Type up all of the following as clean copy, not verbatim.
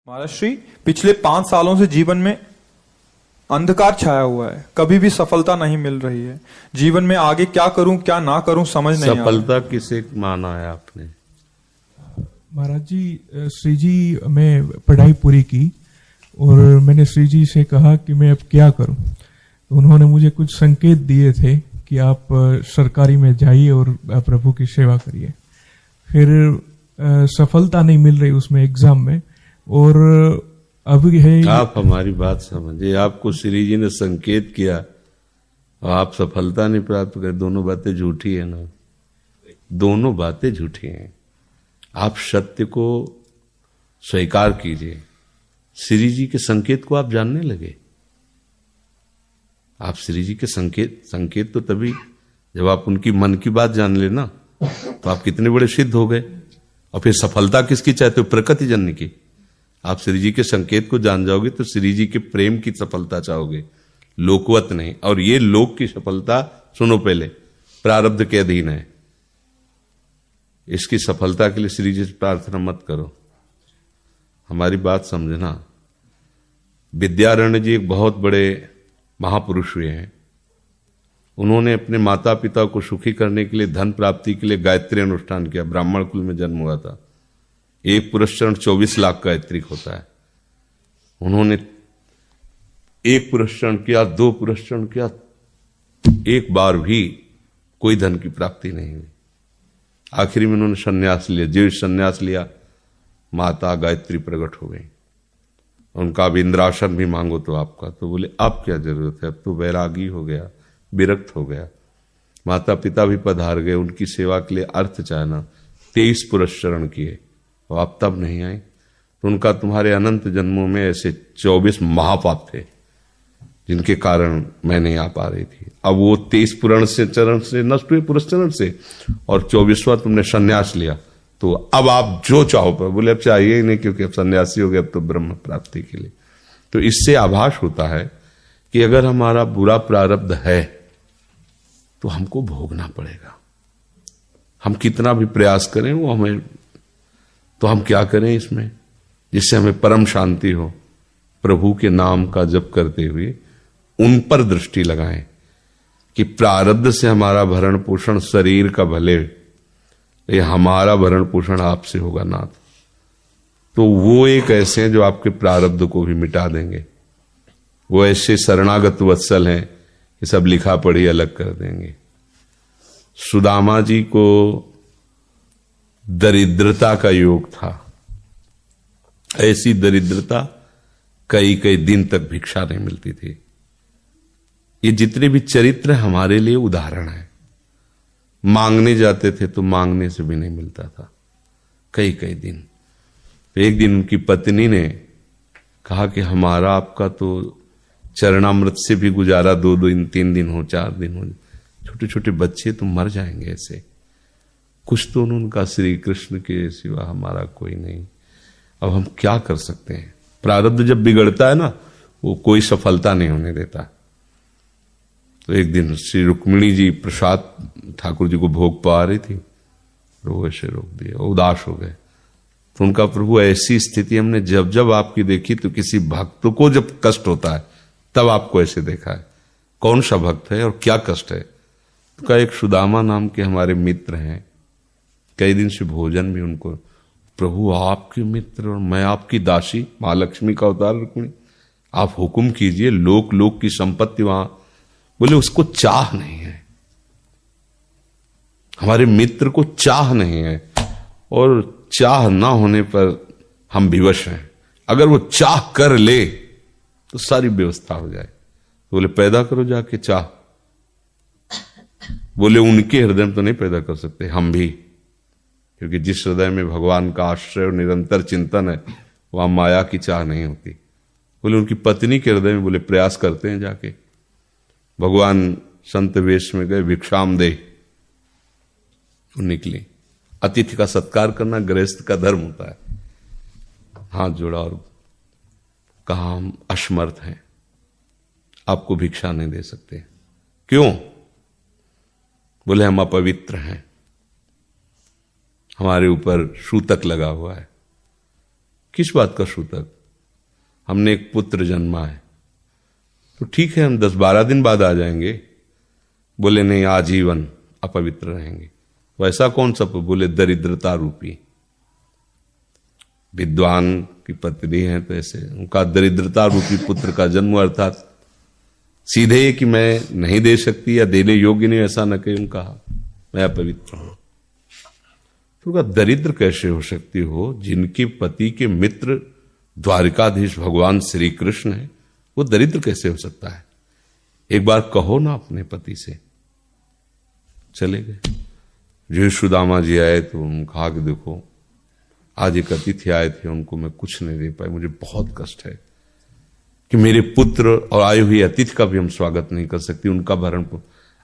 महाराज श्री, पिछले 5 सालों से जीवन में अंधकार छाया हुआ है। कभी भी सफलता नहीं मिल रही है। जीवन में आगे क्या करूं क्या ना करूं समझ नहीं आ रहा। सफलता किसे माना है आपने? महाराज जी, श्री जी मैं पढ़ाई पूरी की और मैंने श्री जी से कहा कि मैं अब क्या करूं। तो उन्होंने मुझे कुछ संकेत दिए थे कि आप सरकारी में जाइए और प्रभु की सेवा करिए। फिर सफलता नहीं मिल रही उसमें एग्जाम में, और अभी है। आप हमारी बात समझिए, आपको श्री जी ने संकेत किया और आप सफलता नहीं प्राप्त कर, दोनों बातें झूठी है ना, दोनों बातें झूठी हैं। आप सत्य को स्वीकार कीजिए। श्री जी के संकेत को आप जानने लगे। आप श्री जी के संकेत तो तभी जब आप उनकी मन की बात जान लेना, तो आप कितने बड़े सिद्ध हो गए। और फिर सफलता किसकी चाहते हो? प्रकृति जन्य की। आप श्री जी के संकेत को जान जाओगे तो श्री जी के प्रेम की सफलता चाहोगे, लोकवत नहीं। और ये लोक की सफलता, सुनो पहले, प्रारब्ध के अधीन है। इसकी सफलता के लिए श्री जी से प्रार्थना मत करो। हमारी बात समझना। विद्यारण्य जी एक बहुत बड़े महापुरुष हुए हैं। उन्होंने अपने माता पिता को सुखी करने के लिए, धन प्राप्ति के लिए गायत्री अनुष्ठान किया। ब्राह्मण कुल में जन्म हुआ था। एक पुरस्चरण 24 लाख गायत्री होता है। उन्होंने एक पुरस्चरण किया, 2 पुरस्चरण किया, एक बार भी कोई धन की प्राप्ति नहीं हुई। आखिरी में उन्होंने संन्यास लिया। जीव संन्यास लिया, माता गायत्री प्रकट हो गई। उनका अब इंद्रासन भी मांगो तो आपका, तो बोले अब क्या जरूरत है, अब तो वैरागी हो गया, विरक्त हो गया। माता पिता भी पधार गए, उनकी सेवा के लिए अर्थ चाहना। 23 पुरस्चरण किए और आप तब नहीं आए, तो उनका तुम्हारे अनंत जन्मों में ऐसे 24 महापाप थे जिनके कारण मैं नहीं आ पा रही थी। अब वो 23 चरण से नष्ट हुए, पुरस्चरण से, और 24वां तुमने संन्यास लिया। तो अब आप जो चाहो पर, बोले अब चाहिए ही नहीं, क्योंकि अब सन्यासी हो गए, अब तो ब्रह्म प्राप्ति के लिए। तो इससे आभास होता है कि अगर हमारा बुरा प्रारब्ध है तो हमको भोगना पड़ेगा। हम कितना भी प्रयास करें वो हमें, तो हम क्या करें इसमें जिससे हमें परम शांति हो? प्रभु के नाम का जप करते हुए उन पर दृष्टि लगाएं कि प्रारब्ध से हमारा भरण पोषण शरीर का भले, ये हमारा भरण पोषण आपसे होगा नाथ। तो वो एक ऐसे हैं जो आपके प्रारब्ध को भी मिटा देंगे। वो ऐसे शरणागत वत्सल हैं कि सब लिखा पढ़ी अलग कर देंगे। सुदामा जी को दरिद्रता का योग था। ऐसी दरिद्रता, कई दिन तक भिक्षा नहीं मिलती थी। ये जितने भी चरित्र हमारे लिए उदाहरण है। मांगने जाते थे तो मांगने से भी नहीं मिलता था, कई दिन। तो एक दिन उनकी पत्नी ने कहा कि हमारा आपका तो चरणामृत से भी गुजारा 2 दिन 3 दिन हो, 4 दिन हो, छोटे छोटे बच्चे तो मर जाएंगे ऐसे। कुछ तो उनका श्री कृष्ण के सिवा हमारा कोई नहीं। अब हम क्या कर सकते हैं? प्रारब्ध जब बिगड़ता है ना, वो कोई सफलता नहीं होने देता। तो एक दिन श्री रुक्मिणी जी प्रसाद ठाकुर जी को भोग पा रही थी, वो ऐसे रोक दिया, उदास हो गए। तो उनका प्रभु ऐसी स्थिति हमने जब जब आपकी देखी, तो किसी भक्त को जब कष्ट होता है तब आपको ऐसे देखा है। कौन सा भक्त है और क्या कष्ट है? तो का एक सुदामा नाम के हमारे मित्र हैं, कई दिन से भोजन भी उनको, प्रभु आपके मित्र और मैं आपकी दासी, महालक्ष्मी का अवतार रुक्मिणी, आप हुक्म कीजिए, लोक की संपत्ति वहां। बोले उसको चाह नहीं है, हमारे मित्र को चाह नहीं है, और चाह ना होने पर हम विवश हैं। अगर वो चाह कर ले तो सारी व्यवस्था हो जाए। तो बोले पैदा करो जाके चाह। बोले उनके हृदय में तो नहीं पैदा कर सकते, हम भी, क्योंकि जिस हृदय में भगवान का आश्रय और निरंतर चिंतन है, वहां माया की चाह नहीं होती। बोले उनकी पत्नी के हृदय में, बोले प्रयास करते हैं जाके। भगवान संत वेश में गए, भिक्षाम दे, निकली। अतिथि का सत्कार करना गृहस्थ का धर्म होता है। हाथ जोड़ा और कहा हम असमर्थ हैं, आपको भिक्षा नहीं दे सकते। क्यों? बोले हम अपवित्र हैं, हमारे ऊपर सूतक लगा हुआ है। किस बात का सूतक? हमने एक पुत्र जन्मा है, तो ठीक है हम 10-12 दिन बाद आ जाएंगे। बोले नहीं, आजीवन अपवित्र रहेंगे। वैसा कौन सा? बोले दरिद्रता रूपी। विद्वान की पत्नी है तो ऐसे उनका दरिद्रता रूपी पुत्र का जन्म, अर्थात सीधे कि मैं नहीं दे सकती या देने योग्य नहीं, ऐसा न कहीं उनका मैं अपवित्र हूं। तो उनका दरिद्र कैसे हो सकती हो? जिनके पति के मित्र द्वारिकाधीश भगवान श्री कृष्ण है, वो दरिद्र कैसे हो सकता है? एक बार कहो ना अपने पति से। चले गए। जो सुदामा जी आए तो उन्होंने कहा कि देखो आज एक अतिथि आए थे, उनको मैं कुछ नहीं दे पाई, मुझे बहुत कष्ट है कि मेरे पुत्र और आए हुए अतिथि का भी हम स्वागत नहीं कर सकते, उनका भरण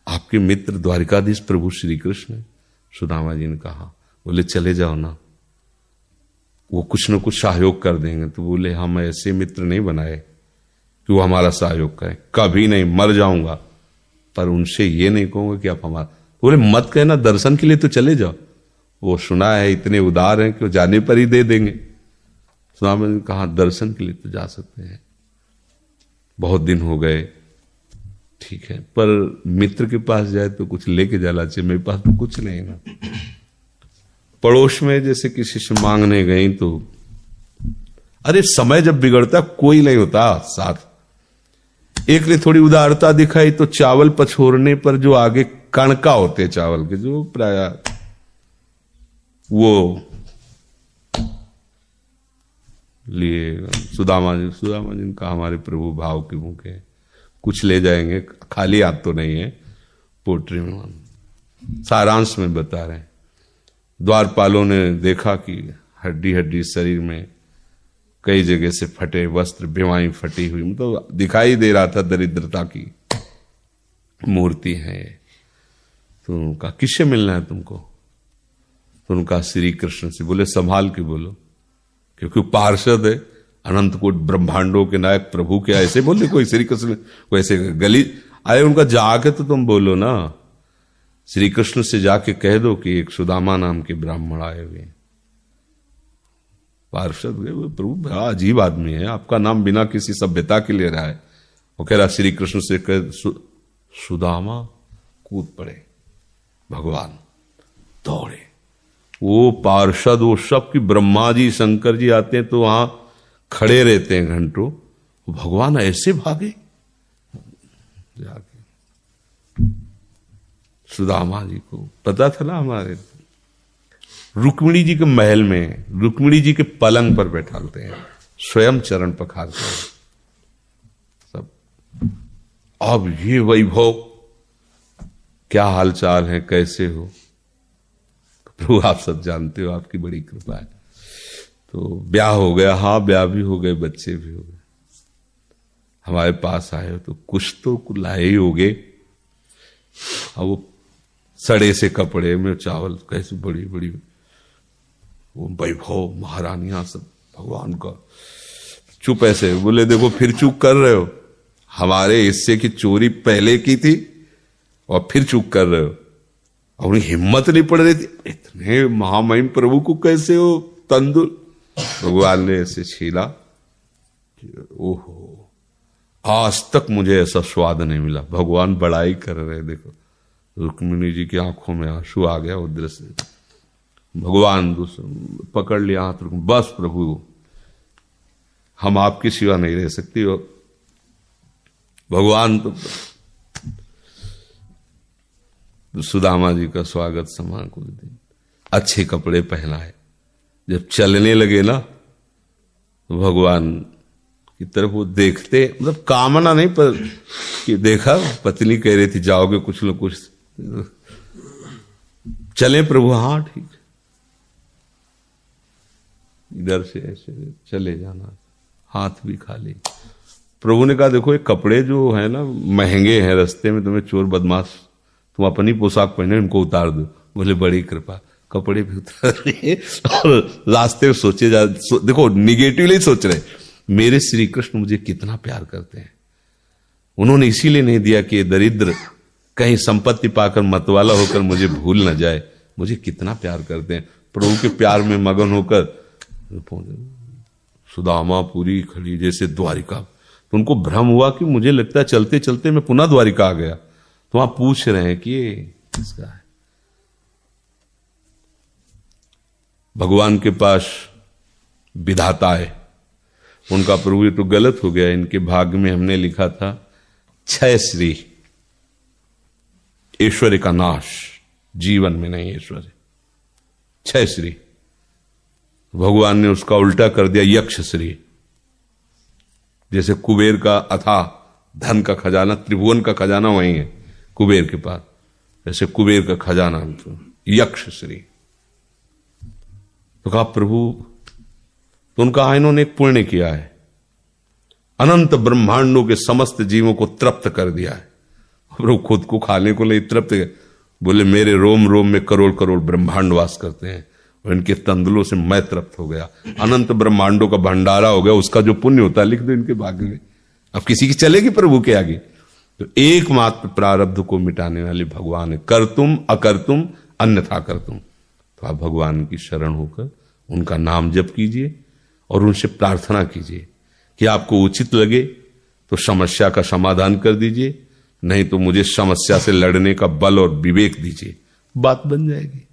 आपके मित्र द्वारिकाधीश प्रभु श्री कृष्ण है। सुदामा जी ने कहा, बोले चले जाओ ना, वो कुछ न कुछ सहयोग कर देंगे। तो बोले हम ऐसे मित्र नहीं बनाए कि वो हमारा सहयोग करें, कभी नहीं, मर जाऊंगा पर उनसे ये नहीं कहूंगा कि आप हमारा। बोले मत कहना, दर्शन के लिए तो चले जाओ, वो सुना है इतने उदार हैं कि वो जाने पर ही दे देंगे। सुदामा जी ने कहा दर्शन के लिए तो जा सकते हैं, बहुत दिन हो गए, ठीक है, पर मित्र के पास जाए तो कुछ लेके जाना चाहिए, मेरे पास तो कुछ नहीं ना। पड़ोस में जैसे किसी से मांगने गई तो अरे समय जब बिगड़ता कोई नहीं होता साथ। एक ने थोड़ी उदारता दिखाई तो चावल पछोरने पर जो आगे कणका होते चावल के, जो प्राय वो लिए सुदामा जी ने कहा हमारे प्रभु भाव के भूखे, कुछ ले जाएंगे, खाली हाथ तो नहीं है। पोट्री में सारांश में बता रहे हैं, द्वारपालों ने देखा कि हड्डी हड्डी शरीर में कई जगह से फटे वस्त्र, बेवाई फटी हुई, मतलब दिखाई दे रहा था दरिद्रता की मूर्ति है। तो उनका किससे मिलना है तुमको? तो उनका श्री कृष्ण से। बोले संभाल के बोलो, क्योंकि पार्षद है, अनंत कोट ब्रह्मांडों के नायक प्रभु के ऐसे बोले कोई श्री कृष्ण को ऐसे गली आए, उनका जाके तो तुम बोलो ना, श्री कृष्ण से जाके कह दो कि एक सुदामा नाम के ब्राह्मण आए हुए। पार्षद गए, प्रभु बड़ा अजीब आदमी है, आपका नाम बिना किसी सभ्यता के ले रहा है। वो कह रहा श्री कृष्ण से कह सुदामा, कूद पड़े, भगवान दौड़े। वो पार्षद वो सब की ब्रह्मा जी शंकर जी आते हैं तो वहां खड़े रहते हैं घंटों, भगवान ऐसे भागे जाके। सुदामा जी को पता था ना, हमारे रुक्मिणी जी के महल में रुक्मिणी जी के पलंग पर बैठाते हैं, स्वयं चरण पखारते हैं सब। अब ये वैभव, क्या हालचाल है, कैसे हो? प्रभु आप सब जानते हो, आपकी बड़ी कृपा है। तो ब्याह हो गया, हाँ ब्याह भी हो गए, बच्चे भी हो गए। हमारे पास आए हो तो कुछ तो लाए ही होगे। अब वो सड़े से कपड़े में चावल, कैसे बड़ी बड़ी वो वैभव, महारानियां सब भगवान का। चुप ऐसे बोले, देखो फिर चूक कर रहे हो, हमारे हिस्से की चोरी पहले की थी और फिर चूक कर रहे हो। और उन्हें हिम्मत नहीं पड़ रही थी, इतने महामहिम प्रभु को कैसे हो तंदुर। भगवान ने ऐसे छीला, ओहो आज तक मुझे ऐसा स्वाद नहीं मिला। भगवान बड़ाई कर रहे, देखो रुक्मिणी जी की आंखों में आंसू आ गया उधर से। भगवान पकड़ लिया हाथ, बस प्रभु हम आपकी सिवा नहीं रह सकती। हो भगवान तो सुदामा जी का स्वागत समान कुछ दिन, अच्छे कपड़े पहनाए। जब चलने लगे ना तो भगवान की तरफ वो देखते, मतलब कामना नहीं पर कि देखा पत्नी कह रही थी जाओगे कुछ लोग कुछ, चले प्रभु, हाँ ठीक, इधर से ऐसे चले जाना, हाथ भी खाली। प्रभु ने कहा देखो ये कपड़े जो है ना महंगे हैं, रास्ते में तुम्हें चोर बदमाश तुम अपनी पोशाक पहने इनको उतार दो। बोले बड़ी कृपा, कपड़े भी उतार लिए और रास्ते में सोचे देखो निगेटिवली सोच रहे, मेरे श्री कृष्ण मुझे कितना प्यार करते हैं। उन्होंने इसीलिए नहीं दिया कि दरिद्र कहीं संपत्ति पाकर मतवाला होकर मुझे भूल न जाए, मुझे कितना प्यार करते हैं। प्रभु के प्यार में मगन होकर सुदामा पुरी खड़ी जैसे द्वारिका। तो उनको भ्रम हुआ कि मुझे लगता है चलते चलते मैं पुनः द्वारिका आ गया। तो वहां पूछ रहे हैं कि ये किसका है। भगवान के पास विधाता है, उनका प्रभु ये तो गलत हो गया, इनके भाग्य में हमने लिखा था क्षय श्री, ऐश्वर्य का नाश, जीवन में नहीं ऐश्वर्य, क्षय श्री। भगवान ने उसका उल्टा कर दिया यक्ष श्री। जैसे कुबेर का अथाह धन का खजाना, त्रिभुवन का खजाना वही है कुबेर के पास, जैसे कुबेर का खजाना यक्ष श्री। तो कहा प्रभु, तो उनका इन्होंने एक पुण्य किया है, अनंत ब्रह्मांडों के समस्त जीवों को तृप्त कर दिया है। प्रभु खुद को खाने को ले तृप्त, बोले मेरे रोम रोम में करोड़ करोड़ ब्रह्मांड वास करते हैं और इनके तंदुलों से मैं तृप्त हो गया। अनंत ब्रह्मांडों का भंडारा हो गया, उसका जो पुण्य होता है लिख दो इनके भाग्य में। अब किसी की चलेगी प्रभु के आगे। तो एकमात्र प्रारब्ध को मिटाने वाले भगवान है, कर तुम अकर तुम अन्यथा कर तुम। तो आप भगवान की शरण होकर उनका नाम जप कीजिए और उनसे प्रार्थना कीजिए कि आपको उचित लगे तो समस्या का समाधान कर दीजिए, नहीं तो मुझे समस्या से लड़ने का बल और विवेक दीजिए, बात बन जाएगी।